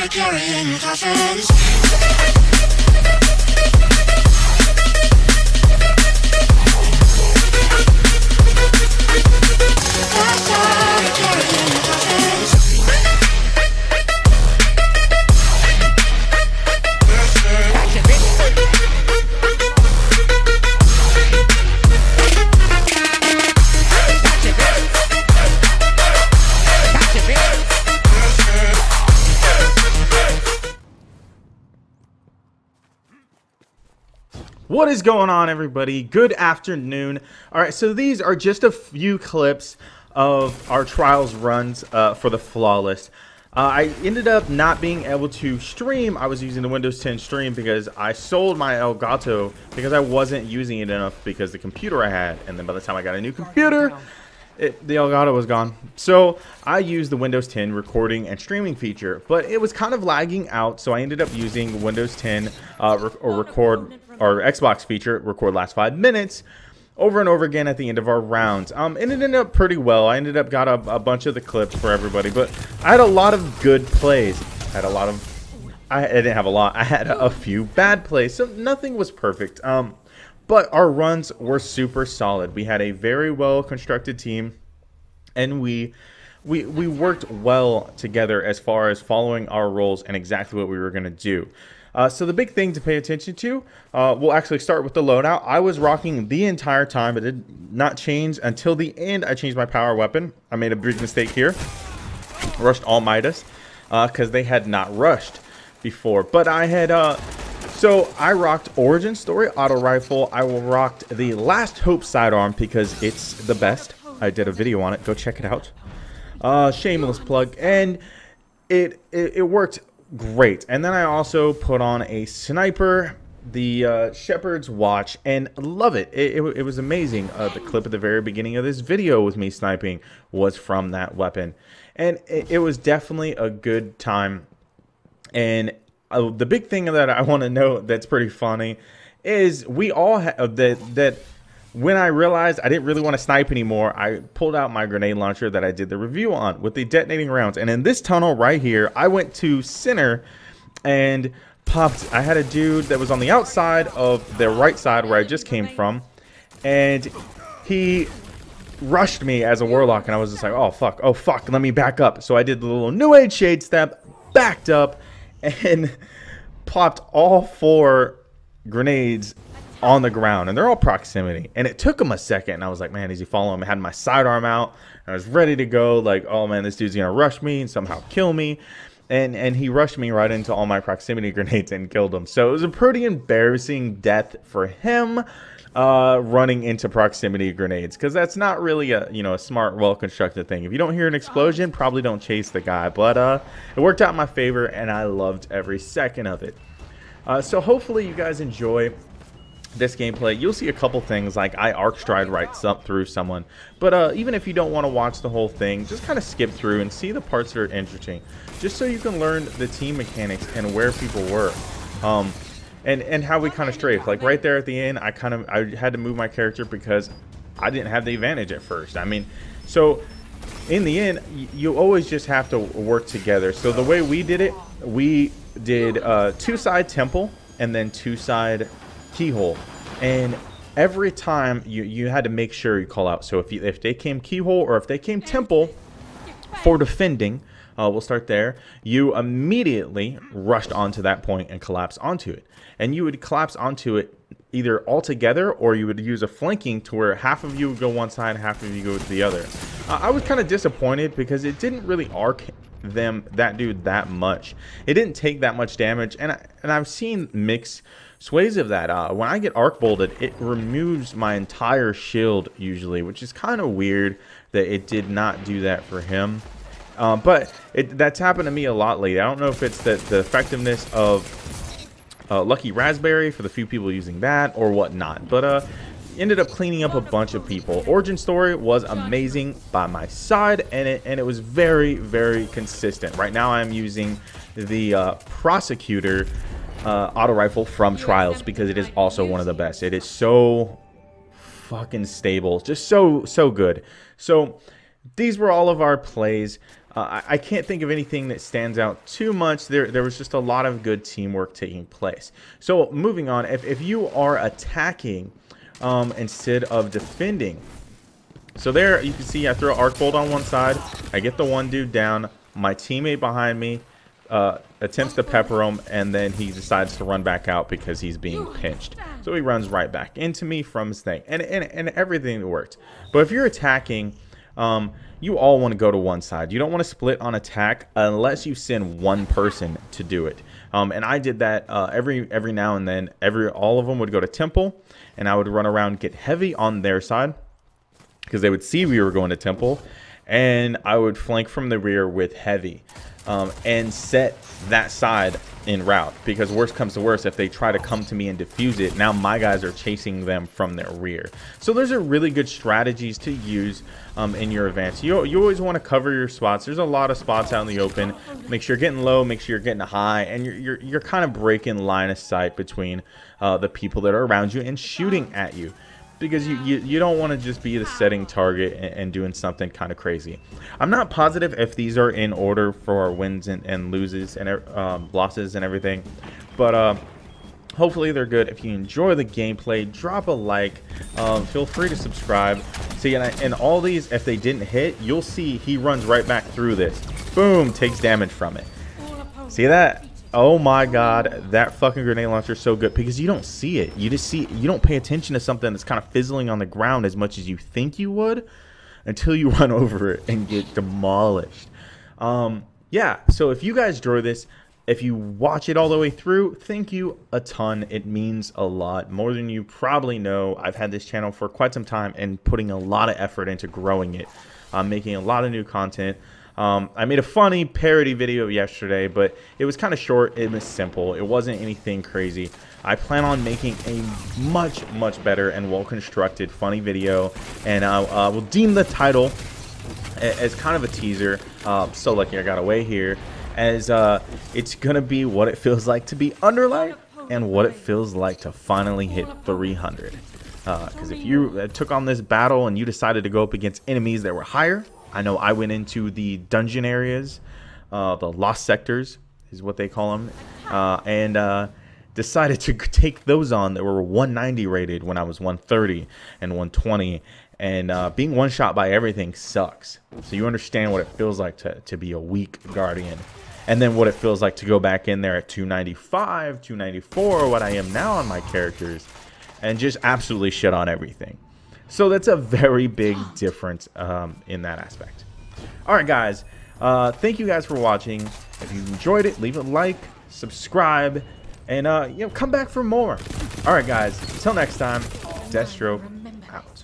started carrying coffins. What is going on, everybody? Good afternoon. All right, so these are just a few clips of our trials runs for the flawless. I ended up not being able to stream. I was using the Windows 10 stream because I sold my Elgato because I wasn't using it enough because the computer I had, and then by the time I got a new computer, the Elgato was gone. So I used the Windows 10 recording and streaming feature, but it was kind of lagging out, so I ended up using Windows 10 record or Xbox feature, record last 5 minutes, over and over again at the end of our rounds. And it ended up pretty well. I ended up got a bunch of the clips for everybody, but I had a lot of good plays. I didn't have a lot. I had a few bad plays, so nothing was perfect. But our runs were super solid. We had a very well constructed team, and we worked well together as far as following our roles and exactly what we were going to do. So the big thing to pay attention to, we'll actually start with the loadout. I was rocking the entire time. It did not change until the end. I changed my power weapon. I made a big mistake here. Rushed all Midas because they had not rushed before. But I had... So I rocked Origin Story Auto Rifle. I rocked the Last Hope sidearm because it's the best. I did a video on it. Go check it out. Shameless plug. And it worked great. And then I also put on a sniper, the Shepherd's Watch, and love it. It was amazing. The clip at the very beginning of this video with me sniping was from that weapon. And it was definitely a good time. And the big thing that I want to note that's pretty funny is we all have that when I realized I didn't really want to snipe anymore, I pulled out my grenade launcher that I did the review on with the detonating rounds. And in this tunnel right here, I went to center and popped. I had a dude that was on the outside of the right side where I just came from, and he rushed me as a warlock, and I was just like, oh fuck, let me back up. So I did the little New Age shade step, backed up, and popped all 4 grenades on the ground, and they're all proximity. And it took him a second, and I was like, man, is he following me? I had my sidearm out, and I was ready to go, like, oh man, this dude's gonna rush me and somehow kill me. And he rushed me right into all my proximity grenades and killed him. So it was a pretty embarrassing death for him, running into proximity grenades, because that's not really a smart, well-constructed thing. If you don't hear an explosion, probably don't chase the guy. But it worked out in my favor, and I loved every second of it. So hopefully you guys enjoy this gameplay. You'll see a couple things, like I arc stride right through someone. But even if you don't want to watch the whole thing, just kind of skip through and see the parts that are interesting, just so you can learn the team mechanics and where people were. And how we kind of strafed. Like right there at the end, I had to move my character because I didn't have the advantage at first. I mean, so in the end, you always just have to work together. So the way we did it, we did 2-side temple and then 2-side keyhole. And every time you had to make sure you call out. So if they came keyhole or if they came temple for defending, we'll start there. You immediately rushed onto that point and collapsed onto it. And you would collapse onto it either all together, or you would use a flanking to where half of you would go one side, half of you go to the other. I was kind of disappointed because it didn't really arc that dude that much. It didn't take that much damage, and I've seen mixed sways of that. When I get arc bolted, it removes my entire shield usually, which is kind of weird that it did not do that for him. But that's happened to me a lot lately. I don't know if it's the effectiveness of Lucky Raspberry for the few people using that or whatnot, but ended up cleaning up a bunch of people. Origin Story was amazing by my side, and it was very, very consistent. Right now I'm using the Prosecutor auto rifle from Trials because it is also one of the best. It is so fucking stable, just so good. So these were all of our plays. I can't think of anything that stands out too much. There was just a lot of good teamwork taking place. So moving on, if you are attacking instead of defending, so there you can see I throw arc bolt on one side, I get the one dude down, my teammate behind me attempts to pepper him, and then he decides to run back out because he's being pinched. So he runs right back into me from his thing, and everything worked. But if you're attacking, you all want to go to one side. You don't want to split on attack unless you send one person to do it. And I did that every now and then. All of them would go to temple, and I would run around, get heavy on their side because they would see we were going to temple, and I would flank from the rear with heavy and set that side in route, because worst comes to worst, if they try to come to me and defuse it, now my guys are chasing them from their rear. So those are really good strategies to use in your advance. You always want to cover your spots. There's a lot of spots out in the open. Make sure you're getting low, make sure you're getting high, and you're kind of breaking line of sight between the people that are around you and shooting at you, because you don't want to just be the setting target and doing something kind of crazy. I'm not positive if these are in order for our wins and loses and losses and everything, but hopefully they're good. If you enjoy the gameplay, drop a like. Feel free to subscribe. See, and all these, if they didn't hit, you'll see he runs right back through this. Boom, takes damage from it. See that? Oh my god, that fucking grenade launcher is so good because you don't see it. You don't pay attention to something that's kind of fizzling on the ground as much as you think you would until you run over it and get demolished. Yeah, so if you guys enjoy this, if you watch it all the way through, thank you a ton. It means a lot, more than you probably know. I've had this channel for quite some time and putting a lot of effort into growing it. I'm making a lot of new content. I made a funny parody video yesterday, but it was kind of short. It was simple. It wasn't anything crazy. I plan on making a much better and well-constructed funny video, and I will deem the title as kind of a teaser. So lucky I got away here, as it's gonna be what it feels like to be underlight and what it feels like to finally hit 300. Because if you took on this battle and you decided to go up against enemies that were higher, I know I went into the dungeon areas, the lost sectors is what they call them, and decided to take those on that were 190 rated when I was 130 and 120, and being one shot by everything sucks. So you understand what it feels like to be a weak guardian, and then what it feels like to go back in there at 295, 294, what I am now on my characters, and just absolutely shit on everything. So that's a very big difference in that aspect. All right, guys. Thank you guys for watching. If you enjoyed it, leave a like, subscribe, and come back for more. All right, guys. Until next time, Deathstroke out.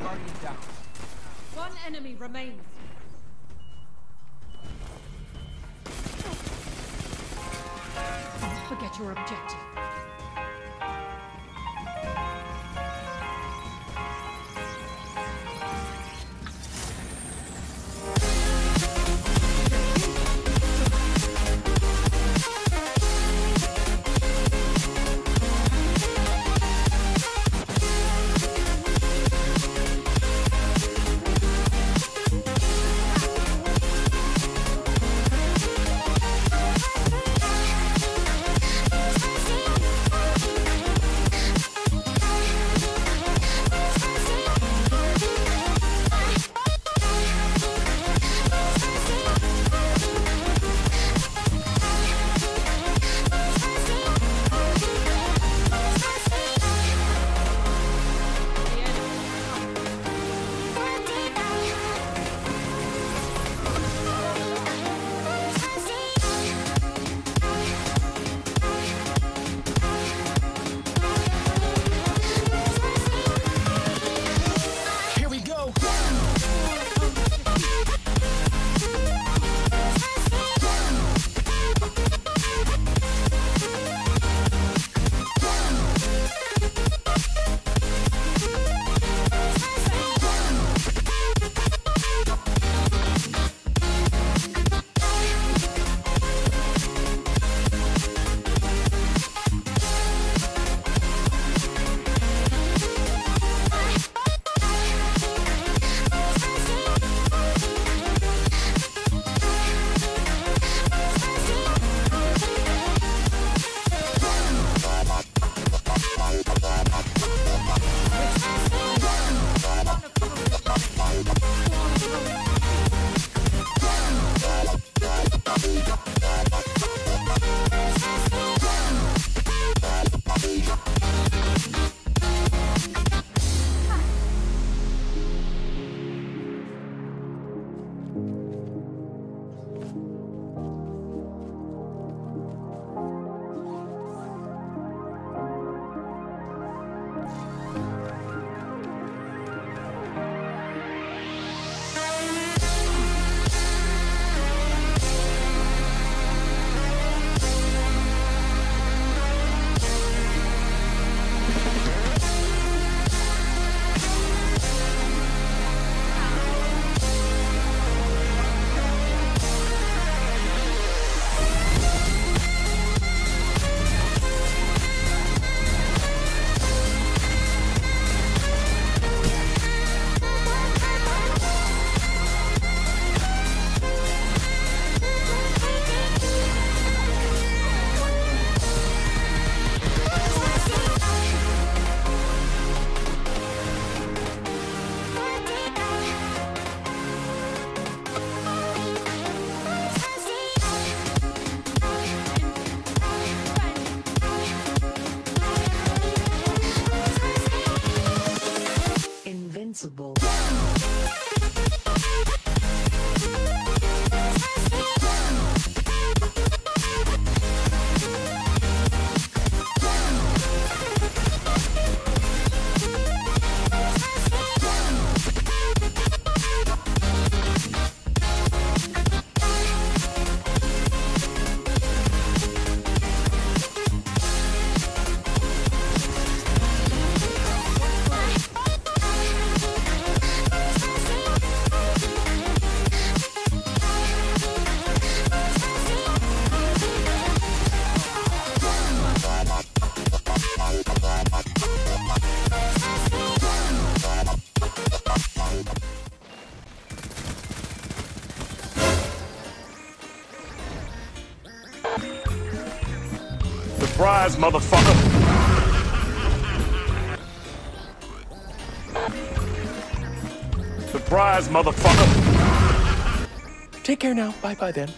Guardian down. One enemy remains. Don't forget your objective. Invincible. Surprise, motherfucker! Surprise, motherfucker! Take care now. Bye-bye then.